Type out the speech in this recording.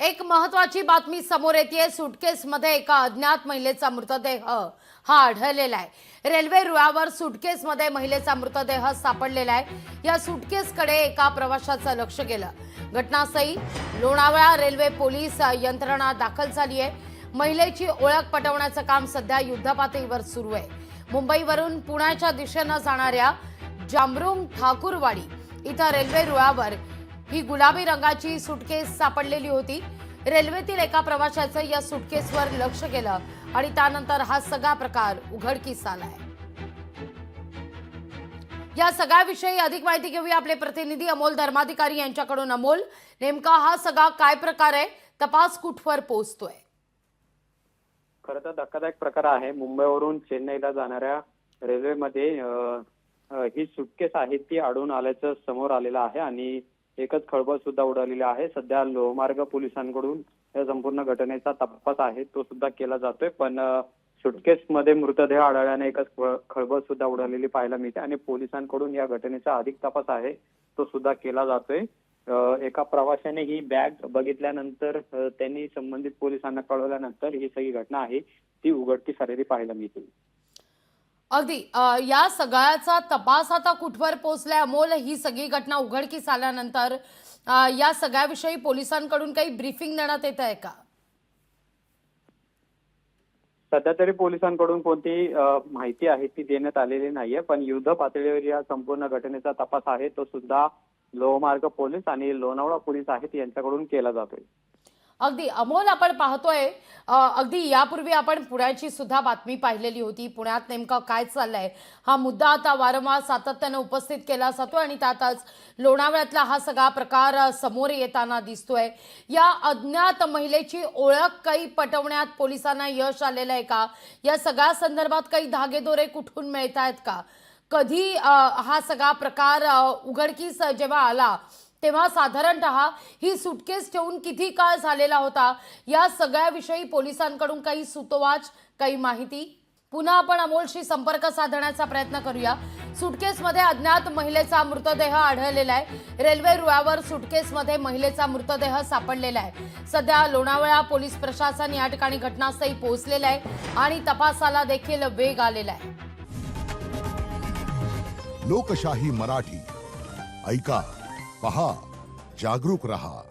एक महत्वाची बातमी समोर येते। सुटकेसमध्ये एका अज्ञात महिलेचा मृतदेह हा आढळलेला आहे। रेल्वे रुळावर सुटकेसमध्ये महिलेचा मृतदेह सापडलेला आहे। या सुटकेसकडे एका प्रवाशाचं लक्ष गेलं। घटनास्थळी लोणावळा रेल्वे पोलीस यंत्रणा दाखल झाली आहे। महिलेची ओळख पटवण्याचं काम सध्या युद्धपातळीवर सुरू आहे। मुंबईवरून पुण्याच्या दिशेने जाणाऱ्या जामरुंग ठाकूरवाडी इथं रेल्वे रुळावर ही गुलाबी रंगाची सुटकेस सापडलेली होती। रेल्वेतील एका प्रवाशाचं या सुटकेसवर लक्ष गेलं आणि त्यानंतर हा सगळा प्रकार उघडकीस आलाय। या सगळ्याविषयी अधिक माहिती घेऊया आपले प्रतिनिधी अमोल धर्माधिकारी यांच्याकडून। अमोल, नेमका हा सगळा काय प्रकार आहे? तपास कुठवर पोहोचतोय? खरं तर धक्कादायक प्रकार आहे। मुंबईवरून चेन्नईला जाणाऱ्या रेल्वेमध्ये ही सुटकेस आहे ती आढळून आल्याचं समोर आलेलं आहे आणि एकच खळबळ सुद्धा उडालेली आहे। सध्या लोहमार्ग पोलिसांकडून या संपूर्ण घटनेचा तपास आहे तो सुद्धा केला जातोय, पण सुटकेसमध्ये मृतदेह आढळल्याने एकच खळबळ सुद्धा उडालेली पाहायला मिळते आणि पोलिसांकडून या घटनेचा अधिक तपास आहे तो सुद्धा केला जातोय। एका प्रवाशाने ही बॅग बघितल्यानंतर त्यांनी संबंधित पोलिसांना कळवल्यानंतर ही सगळी घटना आहे ती उघडकीस आलेली पाहायला मिळते। अगदी या सगळ्याचा तपास आता कुठवर पोहोचलाय अमोल? ही सगळी घटना उघडकीस आल्यानंतर या सगळ्याविषयी पोलिसांकडून काही ब्रीफिंग देण्यात येत आहे का? सध्या तरी पोलिसांकडून कोणती माहिती आहे ती देण्यात आलेली नाहीये, पण युद्ध पातळीवर या संपूर्ण घटनेचा तपास आहे तो सुद्धा लोहमार्ग पोलीस आणि लोणावळा पोलीस आहेत यांच्याकडून केला जातोय। अगदी अमोल, आपण पाहतोय अगदी यापूर्वी आपण पुण्याची सुद्धा बातमी पाहिलेली होती। पुण्यात नेमका काय चाललंय हा मुद्दा आता वारंवार सातत्याने उपस्थित केला जातोय आणि त्यातच लोणावळ्यातला हा सगळा प्रकार समोर येताना दिसतोय। या अज्ञात महिलेची ओळख काही पटवण्यात पोलिसांना यश आलेलं आहे का? या सगळ्या संदर्भात काही धागेदोरे कुठून मिळत आहेत का? कधी हा सगळा प्रकार उघडकीस जेव्हा आला तेव्हा साधारणतः ही सुटकेस ठेवून किती काळ झालेला होता? या सगळ्याविषयी पोलिसांकडून काही सुतोवाच, काही माहिती? पुन्हा आपण अमोलशी संपर्क साधण्याचा प्रयत्न करूया। सुटकेसमध्ये अज्ञात महिलेचा मृतदेह आढळलेला आहे। रेल्वे रुळावर सुटकेसमध्ये महिलेचा मृतदेह सापडलेला आहे। सध्या लोणावळा पोलीस प्रशासन या ठिकाणी घटनास्थळी पोहोचलेलं आहे आणि तपासाला देखील वेग आलेला आहे। लोकशाही मराठी ऐका, पहा, जागरूक रहा।